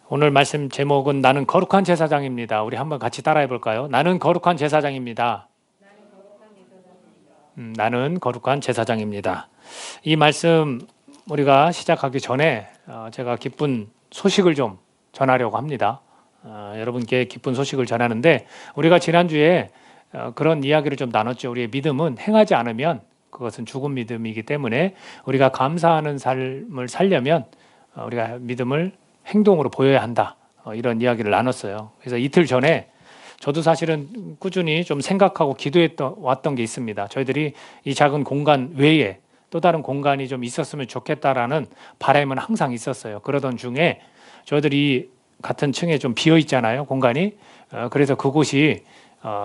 오늘 말씀 제목은 나는 거룩한 제사장입니다. 우리 한번 같이 따라해 볼까요? 나는 거룩한 제사장입니다. 나는 거룩한 제사장입니다. 이 말씀 우리가 시작하기 전에 제가 기쁜 소식을 좀 전하려고 합니다. 여러분께 기쁜 소식을 전하는데 우리가 지난주에 그런 이야기를 좀 나눴죠. 우리의 믿음은 행하지 않으면 그것은 죽은 믿음이기 때문에 우리가 감사하는 삶을 살려면 우리가 믿음을 행동으로 보여야 한다. 이런 이야기를 나눴어요. 그래서 이틀 전에 저도 사실은 꾸준히 좀 생각하고 왔던 게 있습니다. 저희들이 이 작은 공간 외에 또 다른 공간이 좀 있었으면 좋겠다라는 바람은 항상 있었어요. 그러던 중에 저희들이 같은 층에 좀 비어 있잖아요, 공간이. 그래서 그곳이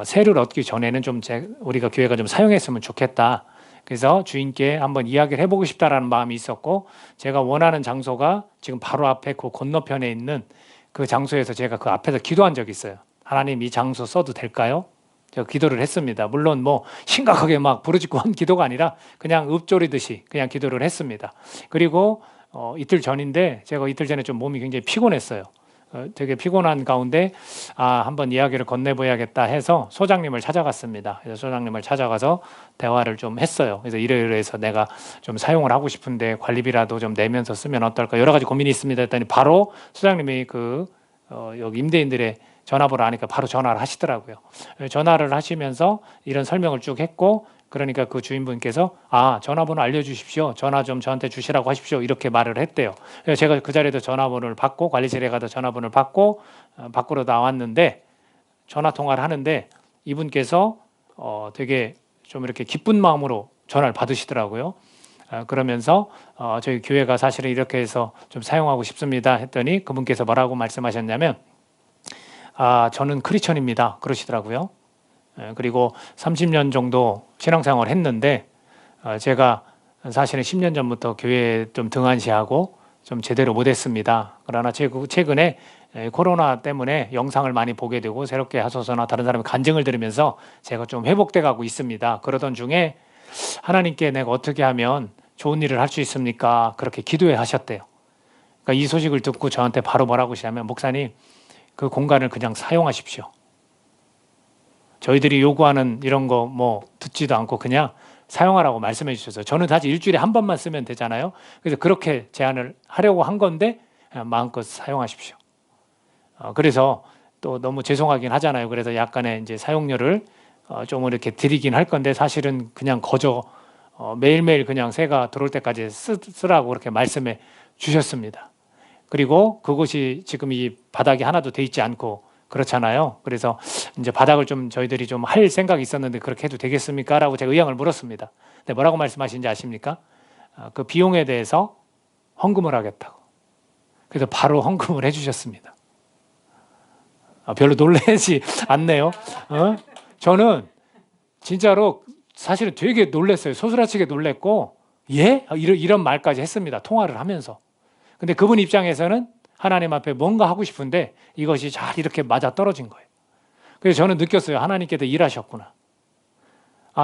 세를 얻기 전에는 좀 우리가 교회가 좀 사용했으면 좋겠다. 그래서 주인께 한번 이야기를 해보고 싶다라는 마음이 있었고, 제가 원하는 장소가 지금 바로 앞에 그 건너편에 있는 그 장소에서 제가 그 앞에서 기도한 적이 있어요. 하나님, 이 장소 써도 될까요? 제가 기도를 했습니다. 물론 뭐 심각하게 막 부르짖고 한 기도가 아니라 그냥 읊조리듯이 그냥 기도를 했습니다. 그리고 이틀 전인데 제가 이틀 전에 좀 몸이 굉장히 피곤했어요. 되게 피곤한 가운데 한번 이야기를 건네봐야겠다 해서 소장님을 찾아갔습니다. 그래서 소장님을 찾아가서 대화를 좀 했어요. 그래서 이래서 내가 좀 사용을 하고 싶은데 관리비라도 좀 내면서 쓰면 어떨까, 여러 가지 고민이 있습니다 했더니 바로 소장님이 여기 임대인들의 전화번호 아니까 바로 전화를 하시더라고요. 전화를 하시면서 이런 설명을 쭉 했고, 그러니까 그 주인분께서 전화번호 알려주십시오. 전화 좀 저한테 주시라고 하십시오. 이렇게 말을 했대요. 그래서 제가 그 자리에서 전화번호를 받고 관리실에 가서 전화번호를 받고 밖으로 나왔는데, 전화 통화를 하는데 이분께서 되게 좀 이렇게 기쁜 마음으로 전화를 받으시더라고요. 그러면서 저희 교회가 사실은 이렇게 해서 좀 사용하고 싶습니다 했더니 그분께서 뭐라고 말씀하셨냐면 저는 크리스천입니다 그러시더라고요. 그리고 30년 정도 신앙생활을 했는데 제가 사실은 10년 전부터 교회에 좀 등한시하고 좀 제대로 못했습니다. 그러나 최근에 코로나 때문에 영상을 많이 보게 되고 새롭게 하소서나 다른 사람의 간증을 들으면서 제가 좀 회복돼 가고 있습니다. 그러던 중에 하나님께 내가 어떻게 하면 좋은 일을 할 수 있습니까? 그렇게 기도해 하셨대요. 그러니까 이 소식을 듣고 저한테 바로 뭐라고 하시냐면, 목사님, 그 공간을 그냥 사용하십시오. 저희들이 요구하는 이런 거 뭐 듣지도 않고 그냥 사용하라고 말씀해 주셔서, 저는 사실 일주일에 한 번만 쓰면 되잖아요. 그래서 그렇게 제안을 하려고 한 건데 마음껏 사용하십시오. 그래서 또 너무 죄송하긴 하잖아요. 그래서 약간의 이제 사용료를 좀 이렇게 드리긴 할 건데 사실은 그냥 거저 매일매일 그냥 새가 들어올 때까지 쓰라고 그렇게 말씀해 주셨습니다. 그리고 그곳이 지금 이 바닥이 하나도 돼 있지 않고 그렇잖아요. 그래서 이제 바닥을 좀 저희들이 좀 할 생각이 있었는데 그렇게 해도 되겠습니까? 라고 제가 의향을 물었습니다. 근데 뭐라고 말씀하신지 아십니까? 그 비용에 대해서 헌금을 하겠다고. 그래서 바로 헌금을 해주셨습니다. 별로 놀라지 않네요. 저는 진짜로 사실은 되게 놀랐어요. 소스라치게 놀랐고, 이런 말까지 했습니다. 통화를 하면서. 근데 그분 입장에서는 하나님 앞에 뭔가 하고 싶은데 이것이 잘 이렇게 맞아 떨어진 거예요. 그래서 저는 느꼈어요. 하나님께서 일하셨구나.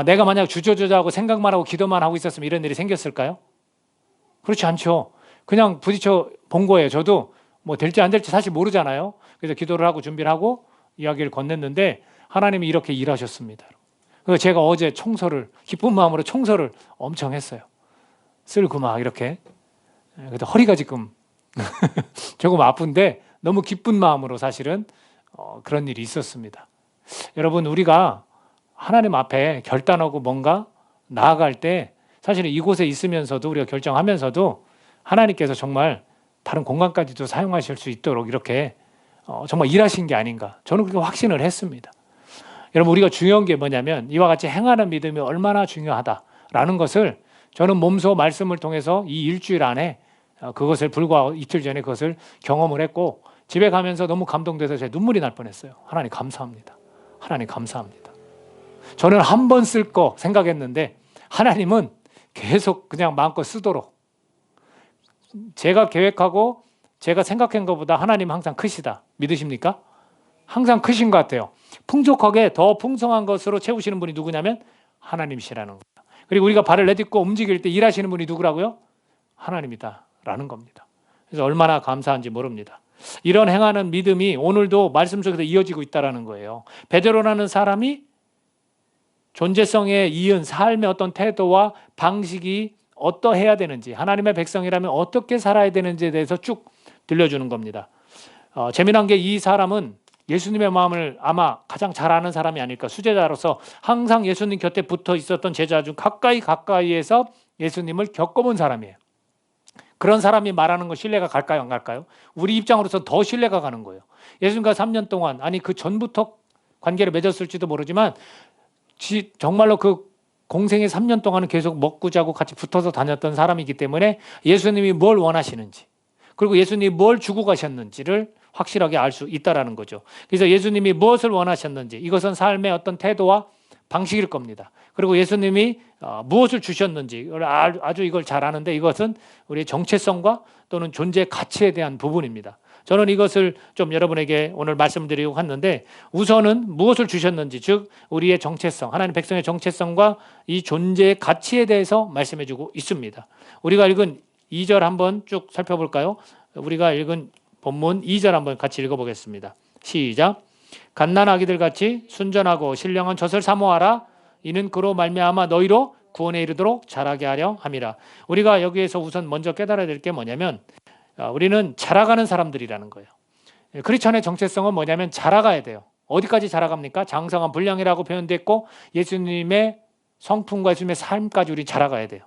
내가 만약 주저주저하고 생각만 하고 기도만 하고 있었으면 이런 일이 생겼을까요? 그렇지 않죠. 그냥 부딪혀 본 거예요. 저도 뭐 될지 안 될지 사실 모르잖아요. 그래서 기도를 하고 준비를 하고 이야기를 건넸는데 하나님이 이렇게 일하셨습니다. 그래서 제가 어제 기쁜 마음으로 청소를 엄청 했어요. 쓸고 막 이렇게. 그래서 허리가 지금 조금 아픈데 너무 기쁜 마음으로 사실은 그런 일이 있었습니다. 여러분, 우리가 하나님 앞에 결단하고 뭔가 나아갈 때 사실은 이곳에 있으면서도 우리가 결정하면서도 하나님께서 정말 다른 공간까지도 사용하실 수 있도록 이렇게 정말 일하신 게 아닌가, 저는 그렇게 확신을 했습니다. 여러분, 우리가 중요한 게 뭐냐면 이와 같이 행하는 믿음이 얼마나 중요하다라는 것을 저는 몸소 말씀을 통해서 이 일주일 안에 그것을 불과 이틀 전에 그것을 경험을 했고, 집에 가면서 너무 감동돼서 제 눈물이 날 뻔했어요. 하나님 감사합니다. 하나님 감사합니다. 저는 한 번 쓸 거 생각했는데 하나님은 계속 그냥 마음껏 쓰도록, 제가 계획하고 제가 생각한 것보다 하나님 항상 크시다. 믿으십니까? 항상 크신 것 같아요. 풍족하게 더 풍성한 것으로 채우시는 분이 누구냐면 하나님이시라는 거예요. 그리고 우리가 발을 내딛고 움직일 때 일하시는 분이 누구라고요? 하나님이다 라는 겁니다. 그래서 얼마나 감사한지 모릅니다. 이런 행하는 믿음이 오늘도 말씀 속에서 이어지고 있다는 거예요. 베드로라는 사람이 존재성에 이은 삶의 어떤 태도와 방식이 어떠해야 되는지, 하나님의 백성이라면 어떻게 살아야 되는지에 대해서 쭉 들려주는 겁니다. 재미난 게 이 사람은 예수님의 마음을 아마 가장 잘 아는 사람이 아닐까. 수제자로서 항상 예수님 곁에 붙어 있었던 제자 중 가까이에서 예수님을 겪어본 사람이에요. 그런 사람이 말하는 거 신뢰가 갈까요, 안 갈까요? 우리 입장으로서 더 신뢰가 가는 거예요. 예수님과 3년 동안, 아니 그 전부터 관계를 맺었을지도 모르지만 정말로 그 공생의 3년 동안은 계속 먹고 자고 같이 붙어서 다녔던 사람이기 때문에 예수님이 뭘 원하시는지, 그리고 예수님이 뭘 주고 가셨는지를 확실하게 알 수 있다라는 거죠. 그래서 예수님이 무엇을 원하셨는지, 이것은 삶의 어떤 태도와 방식일 겁니다. 그리고 예수님이 무엇을 주셨는지 아주 이걸 잘 아는데, 이것은 우리의 정체성과 또는 존재 가치에 대한 부분입니다. 저는 이것을 좀 여러분에게 오늘 말씀드리려고 했는데, 우선은 무엇을 주셨는지, 즉 우리의 정체성, 하나님 백성의 정체성과 이 존재의 가치에 대해서 말씀해주고 있습니다. 우리가 읽은 2절 한번 쭉 살펴볼까요? 우리가 읽은 본문 2절 한번 같이 읽어보겠습니다. 시작. 갓난아기들 같이 순전하고 신령한 젖을 사모하라. 이는 그로 말미암아 너희로 구원에 이르도록 자라게 하려 함이라. 우리가 여기에서 우선 먼저 깨달아야 될 게 뭐냐면, 우리는 자라가는 사람들이라는 거예요. 크리스천의 정체성은 뭐냐면 자라가야 돼요. 어디까지 자라갑니까? 장성한 분량이라고 표현됐고, 예수님의 성품과 예수님의 삶까지 우리 자라가야 돼요.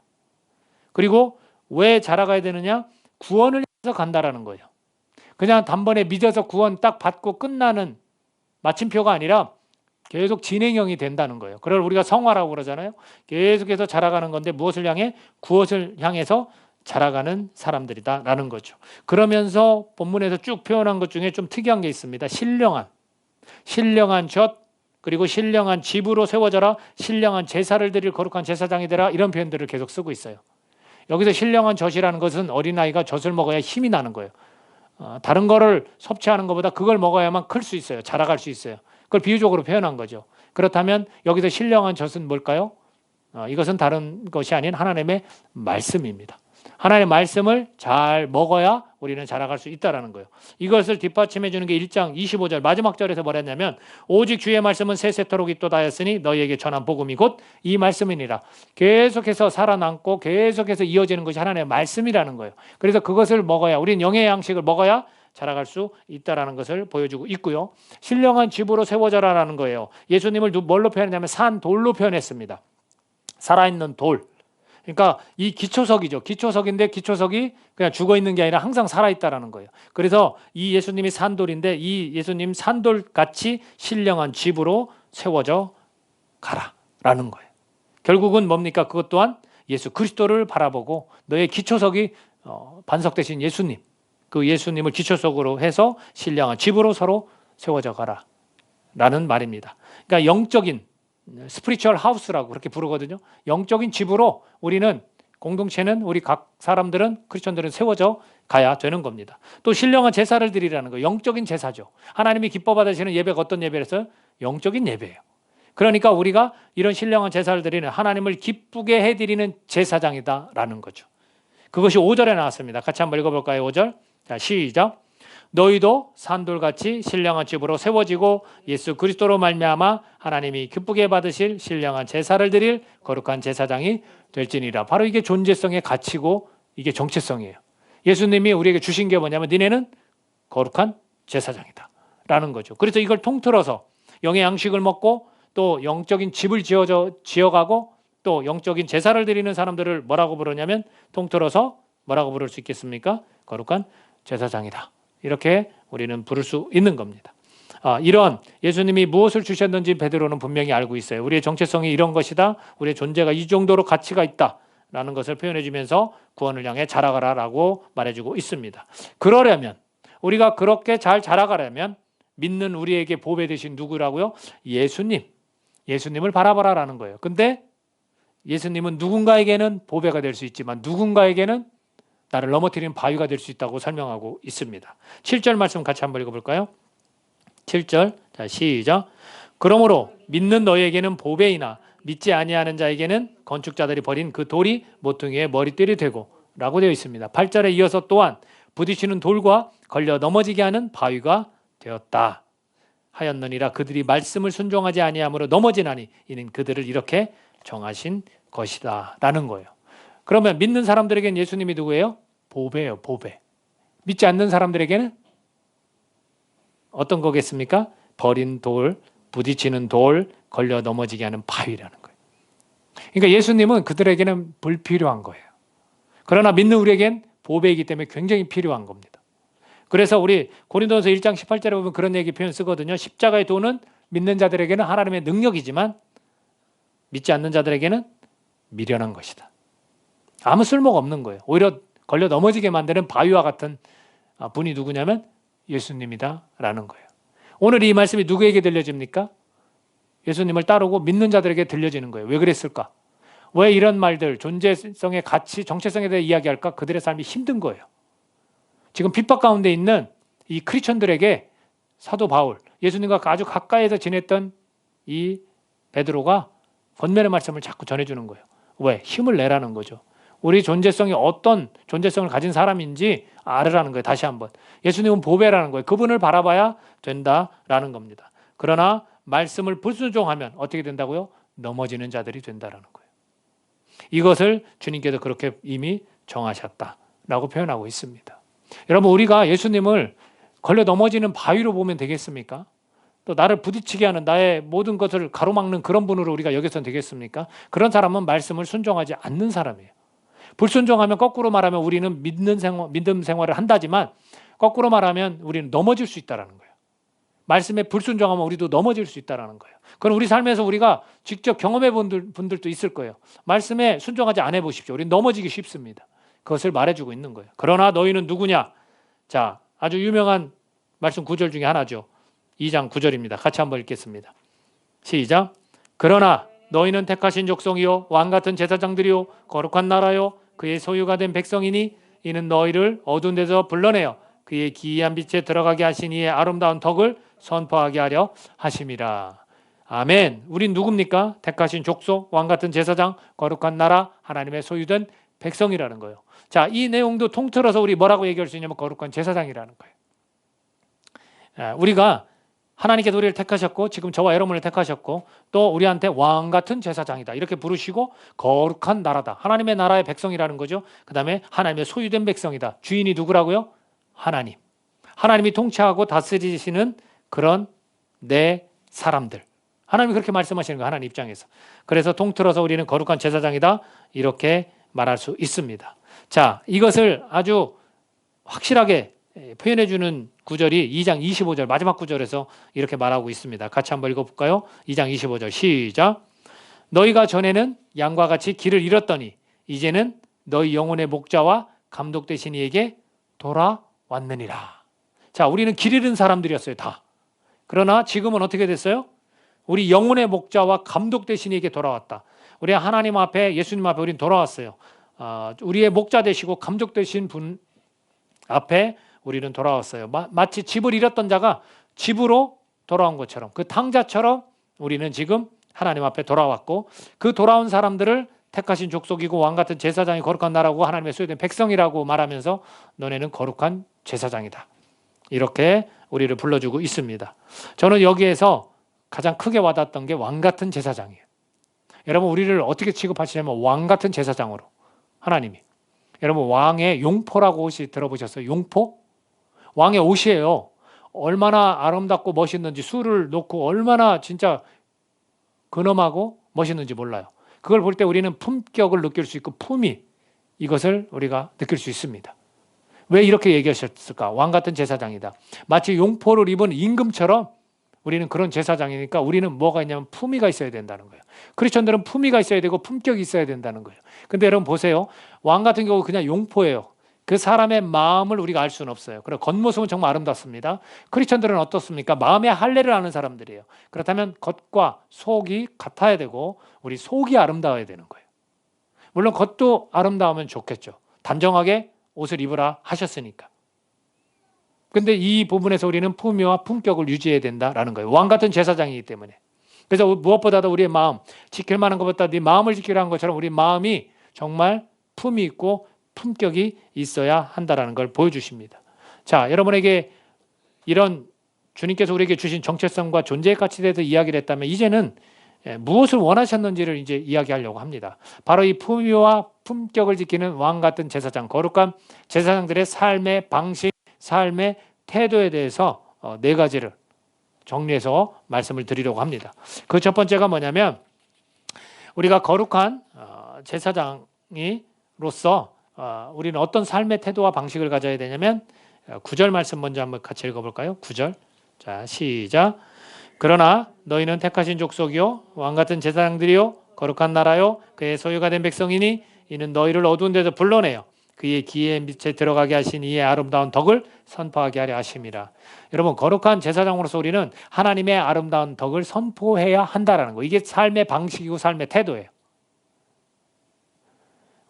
그리고 왜 자라가야 되느냐? 구원을 위해서 간다라는 거예요. 그냥 단번에 믿어서 구원 딱 받고 끝나는 마침표가 아니라 계속 진행형이 된다는 거예요. 그걸 우리가 성화라고 그러잖아요. 계속해서 자라가는 건데, 무엇을 향해? 구원을 향해서 자라가는 사람들이다라는 거죠. 그러면서 본문에서 쭉 표현한 것 중에 좀 특이한 게 있습니다. 신령한 젖, 그리고 신령한 집으로 세워져라, 신령한 제사를 드릴 거룩한 제사장이 되라, 이런 표현들을 계속 쓰고 있어요. 여기서 신령한 젖이라는 것은 어린아이가 젖을 먹어야 힘이 나는 거예요. 다른 거를 섭취하는 것보다 그걸 먹어야만 클 수 있어요. 자라갈 수 있어요. 그걸 비유적으로 표현한 거죠. 그렇다면 여기서 신령한 젖은 뭘까요? 이것은 다른 것이 아닌 하나님의 말씀입니다. 하나님의 말씀을 잘 먹어야 우리는 자라갈 수 있다는 거예요. 이것을 뒷받침해 주는 게 1장 25절 마지막 절에서 뭐라 했냐면, 오직 주의 말씀은 세세토록 있도다 하였으니 너희에게 전한 복음이 곧 이 말씀이니라. 계속해서 살아남고 계속해서 이어지는 것이 하나님의 말씀이라는 거예요. 그래서 그것을 먹어야, 우리는 영의 양식을 먹어야 자라갈 수 있다는 것을 보여주고 있고요. 신령한 집으로 세워져라라는 거예요. 예수님을 뭘로 표현했냐면 산돌로 표현했습니다. 살아있는 돌. 그러니까 이 기초석이죠. 기초석인데 기초석이 그냥 죽어 있는 게 아니라 항상 살아 있다라는 거예요. 그래서 이 예수님이 산돌인데, 이 예수님 산돌같이 신령한 집으로 세워져 가라라는 거예요. 결국은 뭡니까? 그것 또한 예수 그리스도를 바라보고 너의 기초석이 반석 대신 예수님, 그 예수님을 기초석으로 해서 신령한 집으로 서로 세워져 가라라는 말입니다. 그러니까 영적인 스피리추얼 하우스라고 그렇게 부르거든요. 영적인 집으로 우리는, 공동체는, 우리 각 사람들은, 크리스천들은 세워져 가야 되는 겁니다. 또 신령한 제사를 드리라는 거, 영적인 제사죠. 하나님이 기뻐 받으시는 예배가 어떤 예배라서? 영적인 예배예요. 그러니까 우리가 이런 신령한 제사를 드리는, 하나님을 기쁘게 해드리는 제사장이다라는 거죠. 그것이 5절에 나왔습니다. 같이 한번 읽어볼까요? 5절. 자, 시작. 너희도 산돌같이 신령한 집으로 세워지고 예수 그리스도로 말미암아 하나님이 기쁘게 받으실 신령한 제사를 드릴 거룩한 제사장이 될지니라. 바로 이게 존재성의 가치고 이게 정체성이에요. 예수님이 우리에게 주신 게 뭐냐면, 니네는 거룩한 제사장이다 라는 거죠. 그래서 이걸 통틀어서 영의 양식을 먹고 또 영적인 집을 지어가고 또 영적인 제사를 드리는 사람들을 뭐라고 부르냐면, 통틀어서 뭐라고 부를 수 있겠습니까? 거룩한 제사장이다. 이렇게 우리는 부를 수 있는 겁니다. 이런 예수님이 무엇을 주셨는지 베드로는 분명히 알고 있어요. 우리의 정체성이 이런 것이다. 우리의 존재가 이 정도로 가치가 있다라는 것을 표현해 주면서 구원을 향해 자라가라라고 말해주고 있습니다. 그러려면, 우리가 그렇게 잘 자라가려면 믿는 우리에게 보배 되신 누구라고요? 예수님을 바라보라라는 거예요. 근데 예수님은 누군가에게는 보배가 될 수 있지만 누군가에게는 나를 넘어뜨리는 바위가 될 수 있다고 설명하고 있습니다. 7절 말씀 같이 한번 읽어볼까요? 7절. 자, 시작. 그러므로 믿는 너희에게는 보배이나 믿지 아니하는 자에게는 건축자들이 버린 그 돌이 모퉁이의 머리띠이 되고, 라고 되어 있습니다. 8절에 이어서 또한 부딪히는 돌과 걸려 넘어지게 하는 바위가 되었다 하였느니라. 그들이 말씀을 순종하지 아니함으로 넘어지나니 이는 그들을 이렇게 정하신 것이다 라는 거예요. 그러면 믿는 사람들에게는 예수님이 누구예요? 보배예요. 보배. 믿지 않는 사람들에게는 어떤 거겠습니까? 버린 돌, 부딪히는 돌, 걸려 넘어지게 하는 바위라는 거예요. 그러니까 예수님은 그들에게는 불필요한 거예요. 그러나 믿는 우리에겐 보배이기 때문에 굉장히 필요한 겁니다. 그래서 우리 고린도전서 1장 18절에 보면 그런 얘기 표현 쓰거든요. 십자가의 도는 믿는 자들에게는 하나님의 능력이지만 믿지 않는 자들에게는 미련한 것이다. 아무 쓸모가 없는 거예요. 오히려 걸려 넘어지게 만드는 바위와 같은 분이 누구냐면 예수님이다 라는 거예요. 오늘 이 말씀이 누구에게 들려집니까? 예수님을 따르고 믿는 자들에게 들려지는 거예요. 왜 그랬을까? 왜 이런 말들, 존재성의 가치, 정체성에 대해 이야기할까? 그들의 삶이 힘든 거예요. 지금 핍박 가운데 있는 이 크리스천들에게 사도 바울, 예수님과 아주 가까이에서 지냈던 이 베드로가 권면의 말씀을 자꾸 전해주는 거예요. 왜? 힘을 내라는 거죠. 우리 존재성이 어떤 존재성을 가진 사람인지 알으라는 거예요. 다시 한번. 예수님은 보배라는 거예요. 그분을 바라봐야 된다라는 겁니다. 그러나 말씀을 불순종하면 어떻게 된다고요? 넘어지는 자들이 된다라는 거예요. 이것을 주님께서 그렇게 이미 정하셨다라고 표현하고 있습니다. 여러분, 우리가 예수님을 걸려 넘어지는 바위로 보면 되겠습니까? 또 나를 부딪히게 하는 나의 모든 것을 가로막는 그런 분으로 우리가 여겨서는 되겠습니까? 그런 사람은 말씀을 순종하지 않는 사람이에요. 불순종하면 거꾸로 말하면 우리는 믿음 생활을 한다지만 거꾸로 말하면 우리는 넘어질 수 있다는 거예요. 말씀에 불순종하면 우리도 넘어질 수 있다는 거예요. 그건 우리 삶에서 우리가 직접 경험해 본 분들도 있을 거예요. 말씀에 순종하지 않아 보십시오. 우리는 넘어지기 쉽습니다. 그것을 말해주고 있는 거예요. 그러나 너희는 누구냐? 자, 아주 유명한 말씀 구절 중에 하나죠. 2장 9절입니다. 같이 한번 읽겠습니다. 시작. 그러나 너희는 택하신 족속이요 왕같은 제사장들이요 거룩한 나라요 그의 소유가 된 백성이니 이는 너희를 어두운 데서 불러내어 그의 기이한 빛에 들어가게 하신 이의 아름다운 덕을 선포하게 하려 하심이라. 아멘. 우린 누굽니까? 택하신 족속, 왕같은 제사장, 거룩한 나라, 하나님의 소유된 백성이라는 거예요. 자, 이 내용도 통틀어서 우리 뭐라고 얘기할 수 있냐면 거룩한 제사장이라는 거예요. 우리가 하나님께서 우리를 택하셨고 지금 저와 여러분을 택하셨고 또 우리한테 왕같은 제사장이다 이렇게 부르시고 거룩한 나라다. 하나님의 나라의 백성이라는 거죠. 그 다음에 하나님의 소유된 백성이다. 주인이 누구라고요? 하나님. 하나님이 통치하고 다스리시는 그런 내 사람들. 하나님이 그렇게 말씀하시는 거예요. 하나님 입장에서. 그래서 통틀어서 우리는 거룩한 제사장이다 이렇게 말할 수 있습니다. 자, 이것을 아주 확실하게 표현해 주는 구절이 2장 25절 마지막 구절에서 이렇게 말하고 있습니다. 같이 한번 읽어볼까요? 2장 25절 시작. 너희가 전에는 양과 같이 길을 잃었더니 이제는 너희 영혼의 목자와 감독 되신 이에게 돌아왔느니라. 자, 우리는 길 잃은 사람들이었어요. 다. 그러나 지금은 어떻게 됐어요? 우리 영혼의 목자와 감독 되신 이에게 돌아왔다. 우리 하나님 앞에 예수님 앞에 우리는 돌아왔어요. 우리의 목자 되시고 감독 되신 분 앞에 우리는 돌아왔어요. 마치 집을 잃었던 자가 집으로 돌아온 것처럼 그 탕자처럼 우리는 지금 하나님 앞에 돌아왔고 그 돌아온 사람들을 택하신 족속이고 왕같은 제사장이 거룩한 나라고 하나님의 소유된 백성이라고 말하면서 너네는 거룩한 제사장이다. 이렇게 우리를 불러주고 있습니다. 저는 여기에서 가장 크게 와닿았던 게 왕같은 제사장이에요. 여러분 우리를 어떻게 취급하시냐면 왕같은 제사장으로 하나님이. 여러분 왕의 용포라고 혹시 들어보셨어요? 용포? 왕의 옷이에요. 얼마나 아름답고 멋있는지 술을 놓고 얼마나 진짜 근엄하고 멋있는지 몰라요. 그걸 볼 때 우리는 품격을 느낄 수 있고 품위 이것을 우리가 느낄 수 있습니다. 왜 이렇게 얘기하셨을까? 왕같은 제사장이다. 마치 용포를 입은 임금처럼 우리는 그런 제사장이니까 우리는 뭐가 있냐면 품위가 있어야 된다는 거예요. 크리스천들은 품위가 있어야 되고 품격이 있어야 된다는 거예요. 근데 여러분 보세요. 왕 같은 경우 그냥 용포예요. 그 사람의 마음을 우리가 알 수는 없어요. 그리고 겉모습은 정말 아름답습니다. 크리스천들은 어떻습니까? 마음의 할례를 아는 사람들이에요. 그렇다면 겉과 속이 같아야 되고 우리 속이 아름다워야 되는 거예요. 물론 겉도 아름다우면 좋겠죠. 단정하게 옷을 입으라 하셨으니까. 근데 이 부분에서 우리는 품위와 품격을 유지해야 된다라는 거예요. 왕 같은 제사장이기 때문에. 그래서 무엇보다도 우리의 마음, 지킬 만한 것보다 네 마음을 지키라는 것처럼 우리 마음이 정말 품위 있고 품격이 있어야 한다는 걸 보여주십니다. 자, 여러분에게 이런 주님께서 우리에게 주신 정체성과 존재의 가치에 대해서 이야기를 했다면 이제는 무엇을 원하셨는지를 이제 이야기하려고 합니다. 바로 이 품위와 품격을 지키는 왕 같은 제사장, 거룩한 제사장들의 삶의 방식, 삶의 태도에 대해서 네 가지를 정리해서 말씀을 드리려고 합니다. 그 첫 번째가 뭐냐면 우리가 거룩한 제사장이로서 우리는 어떤 삶의 태도와 방식을 가져야 되냐면 9절 말씀 먼저 한번 같이 읽어볼까요? 9절. 자, 시작. 그러나 너희는 택하신 족속이요 왕같은 제사장들이요 거룩한 나라요 그의 소유가 된 백성이니 이는 너희를 어두운 데서 불러내어 그의 기의 밑에 들어가게 하신 이의 아름다운 덕을 선포하게 하려 하심이라. 여러분, 거룩한 제사장으로서 우리는 하나님의 아름다운 덕을 선포해야 한다라는 거. 이게 삶의 방식이고 삶의 태도예요.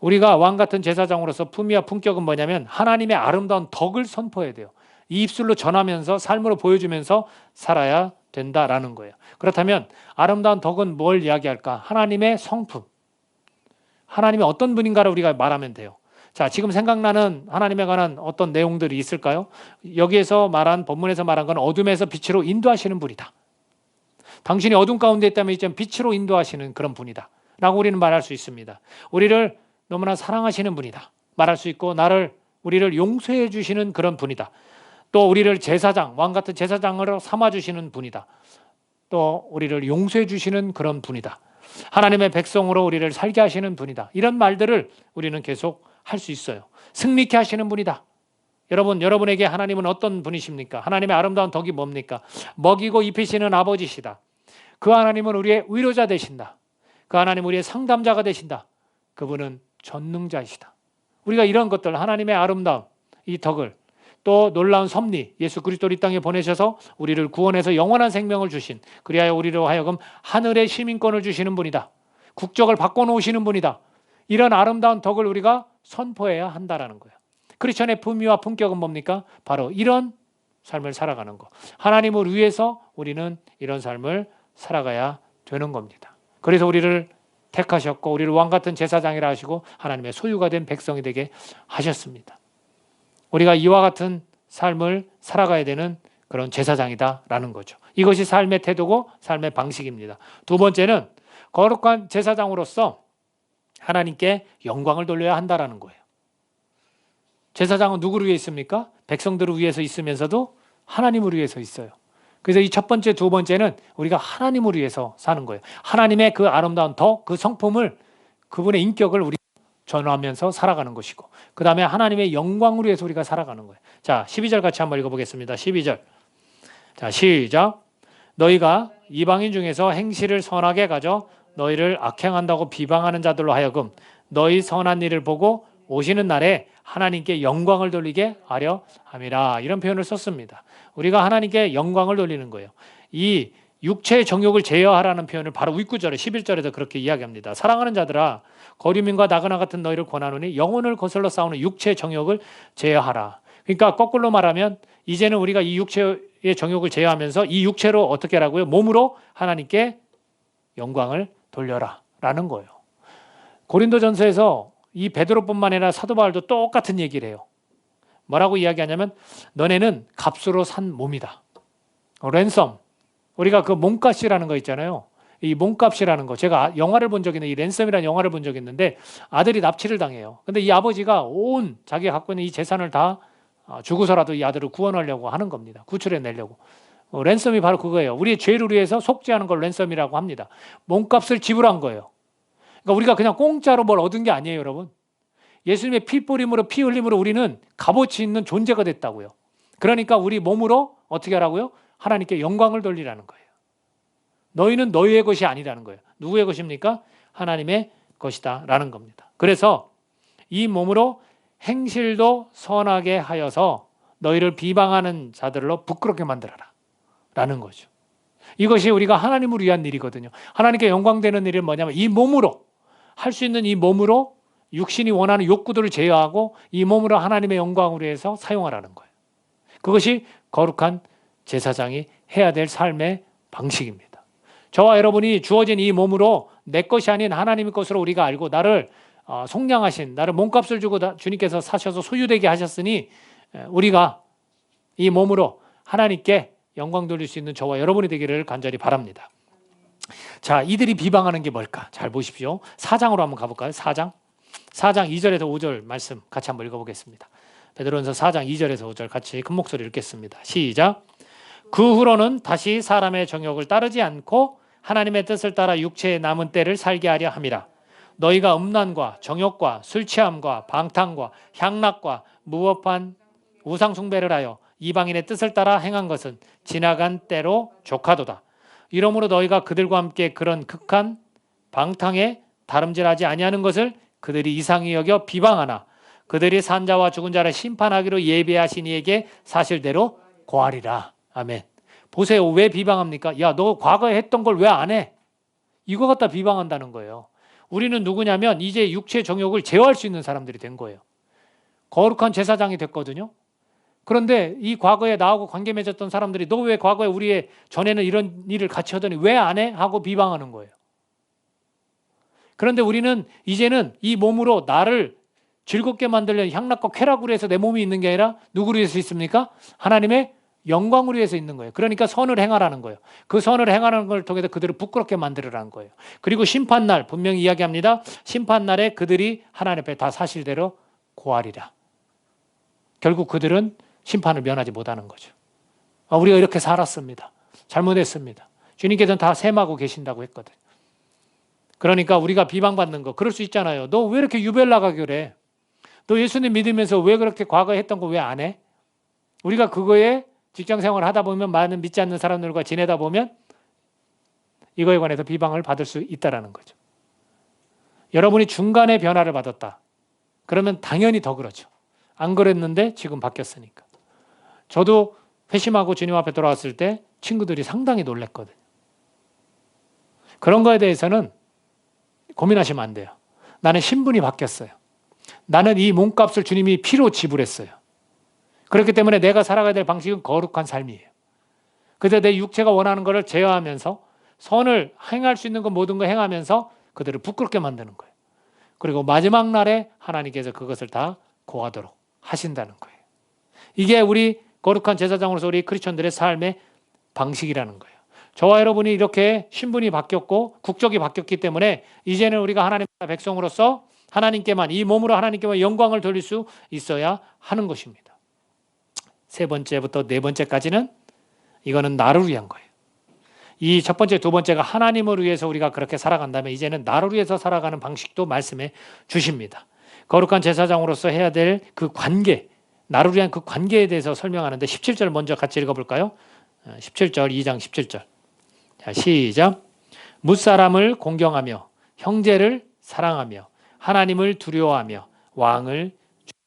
우리가 왕같은 제사장으로서 품위와 품격은 뭐냐면 하나님의 아름다운 덕을 선포해야 돼요. 이 입술로 전하면서 삶으로 보여주면서 살아야 된다라는 거예요. 그렇다면 아름다운 덕은 뭘 이야기할까? 하나님의 성품, 하나님이 어떤 분인가를 우리가 말하면 돼요. 자, 지금 생각나는 하나님에 관한 어떤 내용들이 있을까요? 여기에서 말한, 본문에서 말한 건 어둠에서 빛으로 인도하시는 분이다. 당신이 어둠 가운데 있다면 이제 빛으로 인도하시는 그런 분이다 라고 우리는 말할 수 있습니다. 우리를 너무나 사랑하시는 분이다 말할 수 있고, 우리를 용서해 주시는 그런 분이다. 또 우리를 제사장, 왕 같은 제사장으로 삼아주시는 분이다. 또 우리를 용서해 주시는 그런 분이다. 하나님의 백성으로 우리를 살게 하시는 분이다. 이런 말들을 우리는 계속 할 수 있어요. 승리케 하시는 분이다. 여러분에게 하나님은 어떤 분이십니까? 하나님의 아름다운 덕이 뭡니까? 먹이고 입히시는 아버지시다. 그 하나님은 우리의 위로자 되신다. 그 하나님은 우리의 상담자가 되신다. 그분은 전능자이시다. 우리가 이런 것들, 하나님의 아름다움, 이 덕을, 또 놀라운 섭리, 예수 그리스도를 이 땅에 보내셔서 우리를 구원해서 영원한 생명을 주신, 그리하여 우리로 하여금 하늘의 시민권을 주시는 분이다. 국적을 바꿔놓으시는 분이다. 이런 아름다운 덕을 우리가 선포해야 한다라는 거예요. 크리스천의 품위와 품격은 뭡니까? 바로 이런 삶을 살아가는 거. 하나님을 위해서 우리는 이런 삶을 살아가야 되는 겁니다. 그래서 우리를 택하셨고 우리를 왕같은 제사장이라 하시고 하나님의 소유가 된 백성이 되게 하셨습니다. 우리가 이와 같은 삶을 살아가야 되는 그런 제사장이다라는 거죠. 이것이 삶의 태도고 삶의 방식입니다. 두 번째는 거룩한 제사장으로서 하나님께 영광을 돌려야 한다라는 거예요. 제사장은 누구를 위해 있습니까? 백성들을 위해서 있으면서도 하나님을 위해서 있어요. 그래서 이 첫 번째, 두 번째는 우리가 하나님을 위해서 사는 거예요. 하나님의 그 아름다운 덕, 그 성품을, 그분의 인격을 우리가 전하면서 살아가는 것이고, 그 다음에 하나님의 영광을 위해서 우리가 살아가는 거예요. 자, 12절 같이 한번 읽어보겠습니다. 12절. 자, 시작. 너희가 이방인 중에서 행실을 선하게 가져 너희를 악행한다고 비방하는 자들로 하여금 너희 선한 일을 보고 오시는 날에 하나님께 영광을 돌리게 하려 함이라. 이런 표현을 썼습니다. 우리가 하나님께 영광을 돌리는 거예요. 이 육체의 정욕을 제어하라는 표현을 바로 윗구절에 11절에도 그렇게 이야기합니다. 사랑하는 자들아, 거류민과 나그나 같은 너희를 권하노니 영혼을 거슬러 싸우는 육체의 정욕을 제어하라. 그러니까 거꾸로 말하면 이제는 우리가 이 육체의 정욕을 제어하면서 이 육체로 어떻게 하라고요? 몸으로 하나님께 영광을 돌려라 라는 거예요. 고린도전서에서 이 베드로뿐만 아니라 사도 바울도 똑같은 얘기를 해요. 뭐라고 이야기하냐면 너네는 값으로 산 몸이다. 랜섬. 우리가 그 몸값이라는 거 있잖아요. 이 몸값이라는 거, 제가 영화를 본 적이 있는데, 이 랜섬이라는 영화를 본 적이 있는데 아들이 납치를 당해요. 근데 이 아버지가 온 자기가 갖고 있는 이 재산을 다 주고서라도 이 아들을 구원하려고 하는 겁니다. 구출해내려고. 랜섬이 바로 그거예요. 우리의 죄를 위해서 속죄하는 걸 랜섬이라고 합니다. 몸값을 지불한 거예요. 그러니까 우리가 그냥 공짜로 뭘 얻은 게 아니에요, 여러분. 예수님의 피 뿌림으로, 피 흘림으로 우리는 값어치 있는 존재가 됐다고요. 그러니까 우리 몸으로 어떻게 하라고요? 하나님께 영광을 돌리라는 거예요. 너희는 너희의 것이 아니라는 거예요. 누구의 것입니까? 하나님의 것이다 라는 겁니다. 그래서 이 몸으로 행실도 선하게 하여서 너희를 비방하는 자들로 부끄럽게 만들어라 라는 거죠. 이것이 우리가 하나님을 위한 일이거든요. 하나님께 영광되는 일은 뭐냐면 이 몸으로, 할 수 있는 이 몸으로 육신이 원하는 욕구들을 제어하고 이 몸으로 하나님의 영광을 위해서 사용하라는 거예요. 그것이 거룩한 제사장이 해야 될 삶의 방식입니다. 저와 여러분이 주어진 이 몸으로 내 것이 아닌 하나님의 것으로 우리가 알고 나를 속량하신 나를 몸값을 주고 주님께서 사셔서 소유되게 하셨으니 우리가 이 몸으로 하나님께 영광 돌릴 수 있는 저와 여러분이 되기를 간절히 바랍니다. 자, 이들이 비방하는 게 뭘까? 잘 보십시오. 4장으로 한번 가볼까요? 4장 2절에서 5절 말씀 같이 한번 읽어보겠습니다. 베드로전서 4장 2절에서 5절 같이 큰 목소리 읽겠습니다. 시작. 그 후로는 다시 사람의 정욕을 따르지 않고 하나님의 뜻을 따라 육체의 남은 때를 살게 하려 함이라. 너희가 음란과 정욕과 술 취함과 방탕과 향락과 무법한 우상 숭배를 하여 이방인의 뜻을 따라 행한 것은 지나간 때로 족하도다. 이러므로 너희가 그들과 함께 그런 극한 방탕에 다름질하지 아니하는 것을 그들이 이상히 여겨 비방하나 그들이 산자와 죽은 자를 심판하기로 예비하신 이에게 사실대로 고하리라. 아멘. 보세요. 왜 비방합니까? 야, 너 과거에 했던 걸 왜 안 해? 이거 갖다 비방한다는 거예요. 우리는 누구냐면 이제 육체 정욕을 제어할 수 있는 사람들이 된 거예요. 거룩한 제사장이 됐거든요. 그런데 이 과거에 나하고 관계 맺었던 사람들이 너 왜 과거에 우리의 전에는 이런 일을 같이 하더니 왜 안 해? 하고 비방하는 거예요. 그런데 우리는 이제는 이 몸으로 나를 즐겁게 만들려는 향락과 쾌락으로 해서 내 몸이 있는 게 아니라 누구로 위해서 있습니까? 하나님의 영광으로 위해서 있는 거예요. 그러니까 선을 행하라는 거예요. 그 선을 행하는 걸 통해서 그들을 부끄럽게 만들으라는 거예요. 그리고 심판날 분명히 이야기합니다. 심판날에 그들이 하나님 앞에 다 사실대로 고하리라. 결국 그들은 심판을 면하지 못하는 거죠. 우리가 이렇게 살았습니다. 잘못했습니다. 주님께서는 다 셈하고 계신다고 했거든요. 그러니까 우리가 비방받는 거 그럴 수 있잖아요. 너 왜 이렇게 유별 나가게 그래? 너 예수님 믿으면서 왜 그렇게 과거에 했던 거 왜 안 해? 우리가 그거에 직장 생활을 하다 보면 많은 믿지 않는 사람들과 지내다 보면 이거에 관해서 비방을 받을 수 있다는 거죠. 여러분이 중간에 변화를 받았다. 그러면 당연히 더 그렇죠. 안 그랬는데 지금 바뀌었으니까. 저도 회심하고 주님 앞에 돌아왔을 때 친구들이 상당히 놀랐거든요. 그런 거에 대해서는 고민하시면 안 돼요. 나는 신분이 바뀌었어요. 나는 이 몸값을 주님이 피로 지불했어요. 그렇기 때문에 내가 살아가야 될 방식은 거룩한 삶이에요. 그래서 내 육체가 원하는 것을 제어하면서 선을 행할 수 있는 것 모든 걸 행하면서 그들을 부끄럽게 만드는 거예요. 그리고 마지막 날에 하나님께서 그것을 다 고하도록 하신다는 거예요. 이게 우리 거룩한 제사장으로서 우리 크리스천들의 삶의 방식이라는 거예요. 저와 여러분이 이렇게 신분이 바뀌었고 국적이 바뀌었기 때문에 이제는 우리가 하나님의 백성으로서 하나님께만 이 몸으로 하나님께만 영광을 돌릴 수 있어야 하는 것입니다. 세 번째부터 네 번째까지는 이거는 나를 위한 거예요. 이 첫 번째, 두 번째가 하나님을 위해서 우리가 그렇게 살아간다면 이제는 나를 위해서 살아가는 방식도 말씀해 주십니다. 거룩한 제사장으로서 해야 될 그 관계, 나를 위한 그 관계에 대해서 설명하는데 17절 먼저 같이 읽어볼까요? 17절, 2장 17절. 자, 시작. 뭇사람을 공경하며 형제를 사랑하며 하나님을 두려워하며 왕을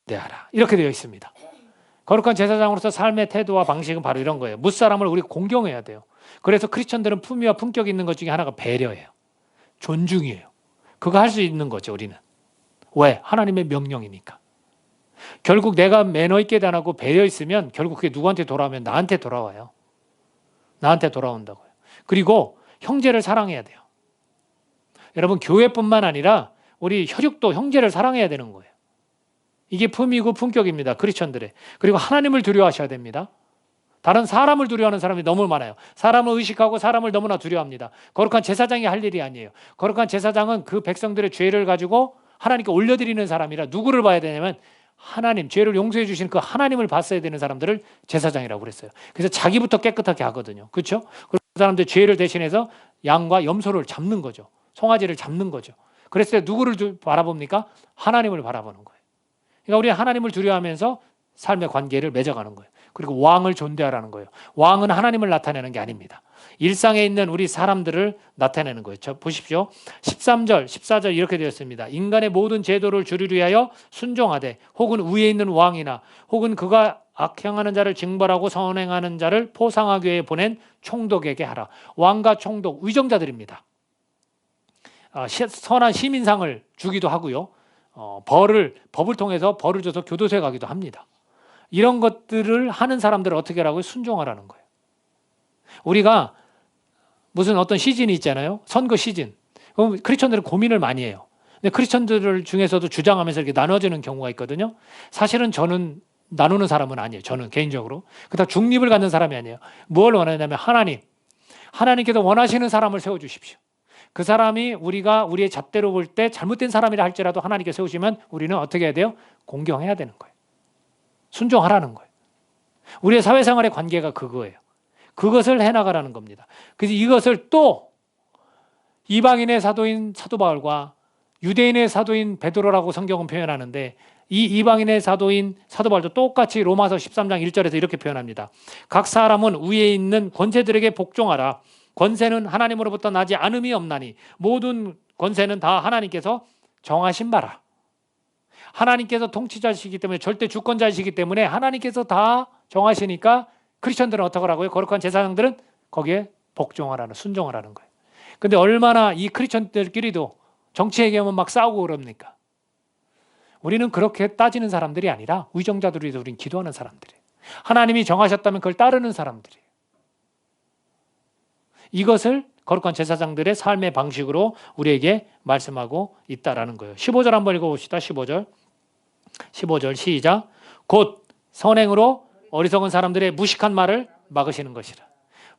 존대하라. 이렇게 되어 있습니다. 거룩한 제사장으로서 삶의 태도와 방식은 바로 이런 거예요. 뭇사람을 우리 공경해야 돼요. 그래서 크리스천들은 품위와 품격이 있는 것 중에 하나가 배려예요. 존중이에요. 그거 할 수 있는 거죠, 우리는. 왜? 하나님의 명령이니까. 결국 내가 매너 있게 대하고 배려 있으면 결국 그게 누구한테 돌아오면 나한테 돌아와요. 나한테 돌아온다고요. 그리고 형제를 사랑해야 돼요. 여러분, 교회뿐만 아니라 우리 혈육도 형제를 사랑해야 되는 거예요. 이게 품이고 품격입니다. 크리스천들의. 그리고 하나님을 두려워하셔야 됩니다. 다른 사람을 두려워하는 사람이 너무 많아요. 사람을 의식하고 사람을 너무나 두려워합니다. 거룩한 제사장이 할 일이 아니에요. 거룩한 제사장은 그 백성들의 죄를 가지고 하나님께 올려드리는 사람이라 누구를 봐야 되냐면 하나님, 죄를 용서해 주시는 그 하나님을 봤어야 되는 사람들을 제사장이라고 그랬어요. 그래서 자기부터 깨끗하게 하거든요. 그렇죠? 그 사람들 죄를 대신해서 양과 염소를 잡는 거죠. 송아지를 잡는 거죠. 그랬을 때 누구를 바라봅니까? 하나님을 바라보는 거예요. 그러니까 우리 하나님을 두려워하면서 삶의 관계를 맺어가는 거예요. 그리고 왕을 존대하라는 거예요. 왕은 하나님을 나타내는 게 아닙니다. 일상에 있는 우리 사람들을 나타내는 거예요. 보십시오. 13절, 14절 이렇게 되었습니다. 인간의 모든 제도를 주를 위하여 순종하되 혹은 위에 있는 왕이나 혹은 그가 악행하는 자를 징벌하고 선행하는 자를 포상하기 위해 보낸 총독에게 하라. 왕과 총독, 위정자들입니다. 선한 시민상을 주기도 하고요. 법을 통해서 벌을 줘서 교도소에 가기도 합니다. 이런 것들을 하는 사람들을 어떻게 하라고요? 순종하라는 거예요. 우리가 무슨 어떤 시즌이 있잖아요. 선거 시즌. 그럼 크리스천들은 고민을 많이 해요. 근데 크리스천들 중에서도 주장하면서 이렇게 나눠지는 경우가 있거든요. 사실은 저는 나누는 사람은 아니에요. 저는 개인적으로. 그다음 중립을 갖는 사람이 아니에요. 뭘 원하냐면 하나님께서 원하시는 사람을 세워주십시오. 그 사람이 우리가 우리의 잣대로 볼 때 잘못된 사람이라 할지라도 하나님께 세우시면 우리는 어떻게 해야 돼요? 공경해야 되는 거예요. 순종하라는 거예요. 우리의 사회생활의 관계가 그거예요. 그것을 해나가라는 겁니다. 그래서 이것을 또 이방인의 사도인 사도 바울과 유대인의 사도인 베드로라고 성경은 표현하는데, 이 이방인의 사도인 사도 바울도 똑같이 로마서 13장 1절에서 이렇게 표현합니다. 각 사람은 위에 있는 권세들에게 복종하라. 권세는 하나님으로부터 나지 않음이 없나니 모든 권세는 다 하나님께서 정하신 바라. 하나님께서 통치자시기 때문에, 절대 주권자이시기 때문에 하나님께서 다 정하시니까 크리스천들은 어떻게 하라고요? 거룩한 제사장들은 거기에 복종하라는, 순종하라는 거예요. 근데 얼마나 이 크리스천들끼리도 정치 얘기하면 막 싸우고 그럽니까? 우리는 그렇게 따지는 사람들이 아니라 위정자들이 우리는 기도하는 사람들이에요. 하나님이 정하셨다면 그걸 따르는 사람들이에요. 이것을 거룩한 제사장들의 삶의 방식으로 우리에게 말씀하고 있다라는 거예요. 15절 한번 읽어봅시다. 15절 시작. 곧 선행으로 어리석은 사람들의 무식한 말을 막으시는 것이라.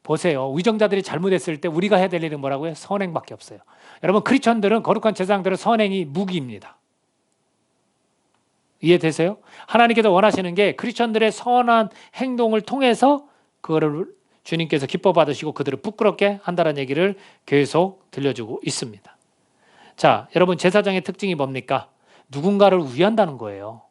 보세요. 위정자들이 잘못했을 때 우리가 해야 될 일은 뭐라고요? 선행밖에 없어요. 여러분, 크리스천들은, 거룩한 제사장들은 선행이 무기입니다. 이해되세요? 하나님께서 원하시는 게 크리스천들의 선한 행동을 통해서 그거를 주님께서 기뻐 받으시고 그들을 부끄럽게 한다는 얘기를 계속 들려주고 있습니다. 자, 여러분, 제사장의 특징이 뭡니까? 누군가를 위한다는 거예요.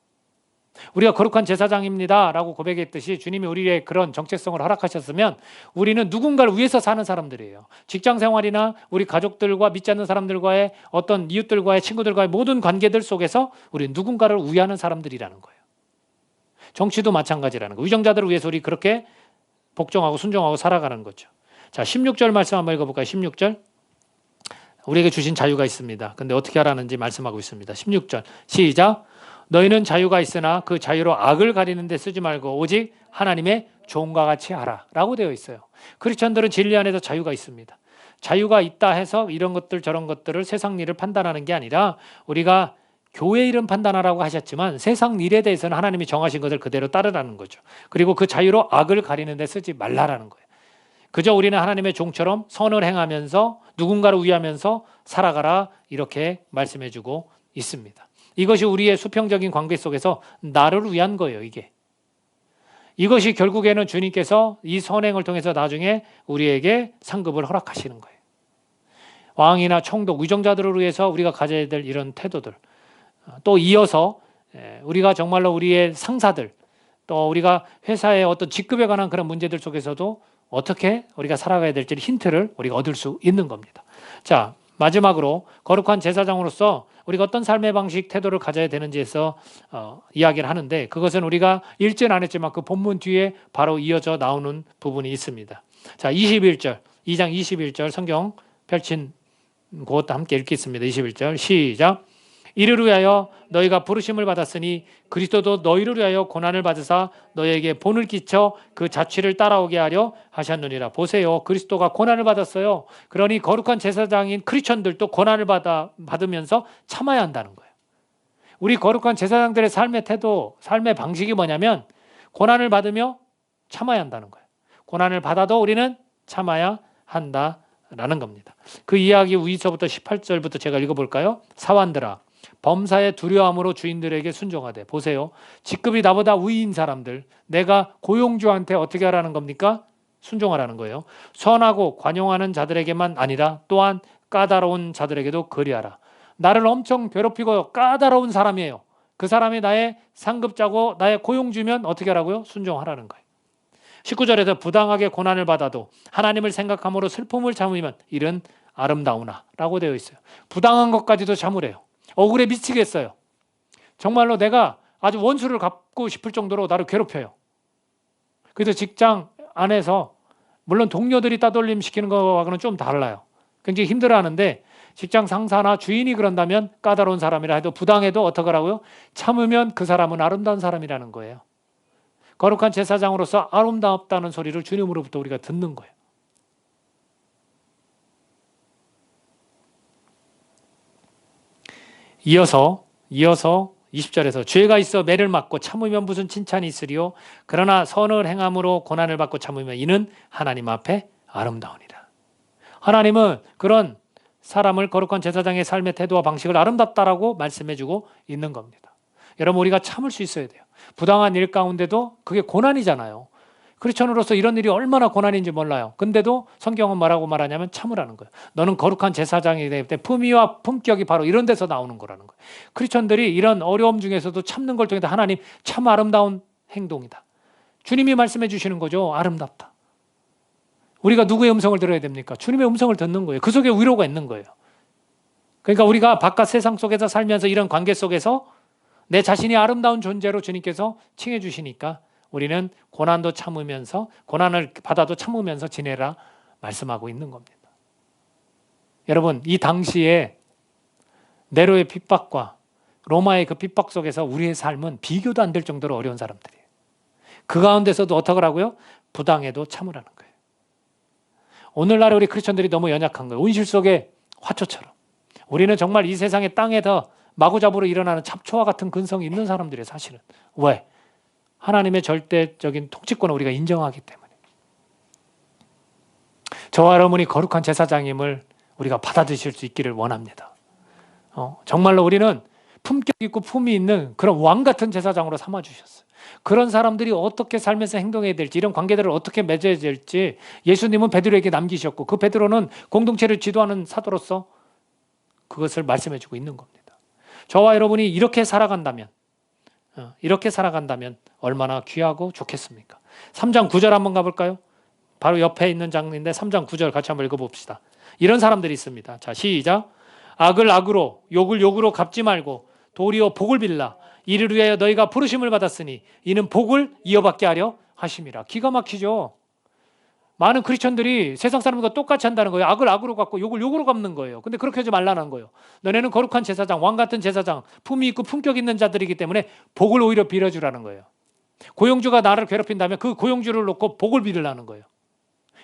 우리가 거룩한 제사장입니다 라고 고백했듯이 주님이 우리의 그런 정체성을 허락하셨으면 우리는 누군가를 위해서 사는 사람들이에요. 직장생활이나 우리 가족들과 믿지 않는 사람들과의 어떤 이웃들과의 친구들과의 모든 관계들 속에서 우리는 누군가를 위하는 사람들이라는 거예요. 정치도 마찬가지라는 거예요. 위정자들을 위해서 우리 그렇게 복종하고 순종하고 살아가는 거죠. 자, 16절 말씀 한번 읽어볼까요? 16절. 우리에게 주신 자유가 있습니다. 근데 어떻게 하라는지 말씀하고 있습니다. 16절 시작. 너희는 자유가 있으나 그 자유로 악을 가리는 데 쓰지 말고 오직 하나님의 종과 같이 하라 라고 되어 있어요. 크리스천들은 진리 안에서 자유가 있습니다. 자유가 있다 해서 이런 것들 저런 것들을 세상 일을 판단하는 게 아니라, 우리가 교회 일은 판단하라고 하셨지만 세상 일에 대해서는 하나님이 정하신 것을 그대로 따르라는 거죠. 그리고 그 자유로 악을 가리는 데 쓰지 말라라는 거예요. 그저 우리는 하나님의 종처럼 선을 행하면서 누군가를 위하면서 살아가라, 이렇게 말씀해주고 있습니다. 이것이 우리의 수평적인 관계 속에서 나를 위한 거예요. 이것이 결국에는 주님께서 이 선행을 통해서 나중에 우리에게 상급을 허락하시는 거예요. 왕이나 총독, 위정자들을 위해서 우리가 가져야 될 이런 태도들, 또 이어서 우리가 정말로 우리의 상사들, 또 우리가 회사의 어떤 직급에 관한 그런 문제들 속에서도 어떻게 우리가 살아가야 될지 힌트를 우리가 얻을 수 있는 겁니다. 자, 마지막으로 거룩한 제사장으로서 우리가 어떤 삶의 방식, 태도를 가져야 되는지에서 이야기를 하는데, 그것은 우리가 읽지는 안 했지만 그 본문 뒤에 바로 이어져 나오는 부분이 있습니다. 자, 21절, 2장 21절 성경 펼친 그것도 함께 읽겠습니다. 21절 시작. 이를 위하여 너희가 부르심을 받았으니 그리스도도 너희를 위하여 고난을 받으사 너희에게 본을 끼쳐 그 자취를 따라오게 하려 하셨느니라. 보세요. 그리스도가 고난을 받았어요. 그러니 거룩한 제사장인 크리스천들도 고난을 받으면서 참아야 한다는 거예요. 우리 거룩한 제사장들의 삶의 태도, 삶의 방식이 뭐냐면 고난을 받으며 참아야 한다는 거예요. 고난을 받아도 우리는 참아야 한다라는 겁니다. 그 이야기 위서부터 18절부터 제가 읽어볼까요? 사환들아, 범사의 두려움으로 주인들에게 순종하되. 보세요. 직급이 나보다 위인 사람들, 내가 고용주한테 어떻게 하라는 겁니까? 순종하라는 거예요. 선하고 관용하는 자들에게만 아니라 또한 까다로운 자들에게도 그리하라. 나를 엄청 괴롭히고 까다로운 사람이에요. 그 사람이 나의 상급자고 나의 고용주면 어떻게 하라고요? 순종하라는 거예요. 19절에서 부당하게 고난을 받아도 하나님을 생각함으로 슬픔을 참으면 이는 아름다우나 라고 되어 있어요. 부당한 것까지도 참으래요. 억울해 미치겠어요. 정말로 내가 아주 원수를 갚고 싶을 정도로 나를 괴롭혀요. 그래서 직장 안에서 물론 동료들이 따돌림 시키는 거와는 좀 달라요. 굉장히 힘들어하는데 직장 상사나 주인이 그런다면 까다로운 사람이라 해도 부당해도 어떻게 하라고요? 참으면 그 사람은 아름다운 사람이라는 거예요. 거룩한 제사장으로서 아름답다는 소리를 주님으로부터 우리가 듣는 거예요. 이어서 20절에서 죄가 있어 매를 맞고 참으면 무슨 칭찬이 있으리요. 그러나 선을 행함으로 고난을 받고 참으면 이는 하나님 앞에 아름다우니라. 하나님은 그런 사람을 거룩한 제사장의 삶의 태도와 방식을 아름답다라고 말씀해주고 있는 겁니다. 여러분, 우리가 참을 수 있어야 돼요. 부당한 일 가운데도 그게 고난이잖아요. 크리스천으로서 이런 일이 얼마나 고난인지 몰라요. 근데도 성경은 뭐라고 말하냐면 참으라는 거예요. 너는 거룩한 제사장이기 때문에 품위와 품격이 바로 이런 데서 나오는 거라는 거예요. 크리스천들이 이런 어려움 중에서도 참는 걸 통해서 하나님 참 아름다운 행동이다. 주님이 말씀해 주시는 거죠. 아름답다. 우리가 누구의 음성을 들어야 됩니까? 주님의 음성을 듣는 거예요. 그 속에 위로가 있는 거예요. 그러니까 우리가 바깥 세상 속에서 살면서 이런 관계 속에서 내 자신이 아름다운 존재로 주님께서 칭해 주시니까 우리는 고난도 참으면서, 고난을 받아도 참으면서 지내라 말씀하고 있는 겁니다. 여러분, 이 당시에 네로의 핍박과 로마의 그 핍박 속에서 우리의 삶은 비교도 안 될 정도로 어려운 사람들이에요. 그 가운데서도 어떻게 하라고요? 부당해도 참으라는 거예요. 오늘날 우리 크리스천들이 너무 연약한 거예요. 온실 속의 화초처럼. 우리는 정말 이 세상의 땅에서 마구잡이로 일어나는 잡초와 같은 근성이 있는 사람들이에요, 사실은. 왜? 하나님의 절대적인 통치권을 우리가 인정하기 때문에. 저와 여러분이 거룩한 제사장임을 우리가 받아들이실 수 있기를 원합니다. 정말로 우리는 품격 있고 품이 있는 그런 왕 같은 제사장으로 삼아주셨어요. 그런 사람들이 어떻게 살면서 행동해야 될지, 이런 관계들을 어떻게 맺어야 될지 예수님은 베드로에게 남기셨고, 그 베드로는 공동체를 지도하는 사도로서 그것을 말씀해주고 있는 겁니다. 저와 여러분이 이렇게 살아간다면 얼마나 귀하고 좋겠습니까? 3장 9절 한번 가볼까요? 바로 옆에 있는 장인데 3장 9절 같이 한번 읽어봅시다. 이런 사람들이 있습니다. 자, 시작. 악을 악으로, 욕을 욕으로 갚지 말고 도리어 복을 빌라. 이를 위하여 너희가 부르심을 받았으니 이는 복을 이어받게 하려 하심이라. 기가 막히죠. 많은 크리스천들이 세상 사람들과 똑같이 한다는 거예요. 악을 악으로 갚고 욕을 욕으로 갚는 거예요. 근데 그렇게 하지 말라는 거예요. 너네는 거룩한 제사장, 왕 같은 제사장, 품위 있고 품격 있는 자들이기 때문에 복을 오히려 빌어주라는 거예요. 고용주가 나를 괴롭힌다면 그 고용주를 놓고 복을 빌으라는 거예요.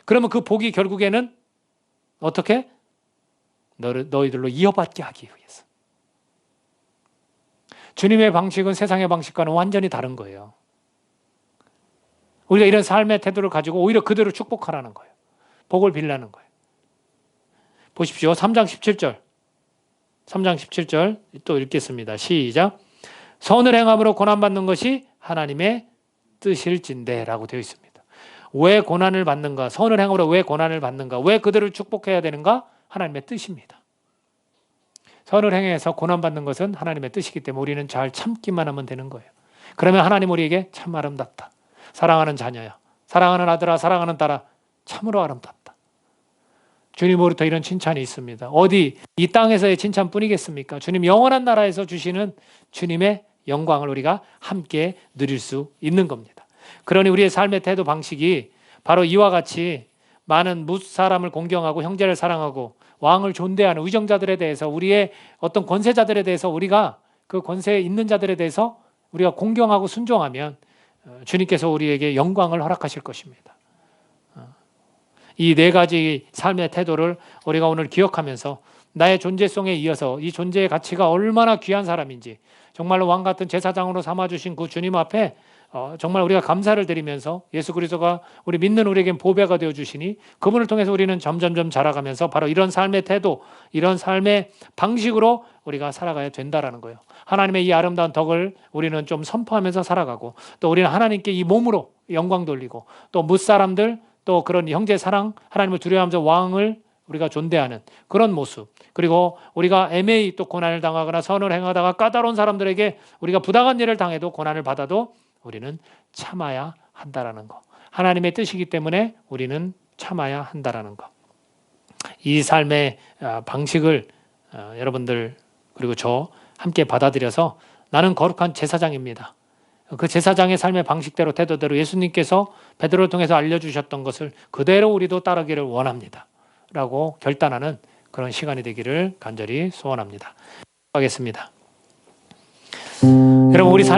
그러면 그 복이 결국에는 어떻게? 너희들로 이어받게 하기 위해서. 주님의 방식은 세상의 방식과는 완전히 다른 거예요. 우리가 이런 삶의 태도를 가지고 오히려 그들을 축복하라는 거예요. 복을 빌라는 거예요. 보십시오. 3장 17절 또 읽겠습니다. 시작. 선을 행함으로 고난받는 것이 하나님의 뜻일진대 라고 되어 있습니다. 왜 고난을 받는가? 선을 행함으로 왜 고난을 받는가? 왜 그들을 축복해야 되는가? 하나님의 뜻입니다. 선을 행해서 고난받는 것은 하나님의 뜻이기 때문에 우리는 잘 참기만 하면 되는 거예요. 그러면 하나님 우리에게 참 아름답다. 사랑하는 자녀야, 사랑하는 아들아, 사랑하는 딸아, 참으로 아름답다. 주님으로부터 이런 칭찬이 있습니다. 어디 이 땅에서의 칭찬뿐이겠습니까? 주님 영원한 나라에서 주시는 주님의 영광을 우리가 함께 누릴 수 있는 겁니다. 그러니 우리의 삶의 태도 방식이 바로 이와 같이 많은 무사람을 공경하고 형제를 사랑하고 왕을 존대하는 의정자들에 대해서, 우리의 어떤 권세자들에 대해서, 우리가 그 권세에 있는 자들에 대해서 우리가 공경하고 순종하면 주님께서 우리에게 영광을 허락하실 것입니다. 이 네 가지 삶의 태도를 우리가 오늘 기억하면서 나의 존재성에 이어서 이 존재의 가치가 얼마나 귀한 사람인지, 정말로 왕 같은 제사장으로 삼아주신 그 주님 앞에 정말 우리가 감사를 드리면서 예수 그리스도가 우리 믿는 우리에겐 보배가 되어주시니 그분을 통해서 우리는 점점점 자라가면서 바로 이런 삶의 태도, 이런 삶의 방식으로 우리가 살아가야 된다라는 거예요. 하나님의 이 아름다운 덕을 우리는 좀 선포하면서 살아가고, 또 우리는 하나님께 이 몸으로 영광 돌리고, 또 무사람들, 또 그런 형제 사랑, 하나님을 두려워하면서 왕을 우리가 존대하는 그런 모습, 그리고 우리가 애매히 또 고난을 당하거나 선을 행하다가 까다로운 사람들에게 우리가 부당한 일을 당해도 고난을 받아도 우리는 참아야 한다라는 거. 하나님의 뜻이기 때문에 우리는 참아야 한다라는 거. 이 삶의 방식을 여러분들 그리고 저 함께 받아들여서 나는 거룩한 제사장입니다. 그 제사장의 삶의 방식대로 태도대로 예수님께서 베드로를 통해서 알려주셨던 것을 그대로 우리도 따르기를 원합니다. 라고 결단하는 그런 시간이 되기를 간절히 소원합니다. 하겠습니다. 여러분, 우리 삶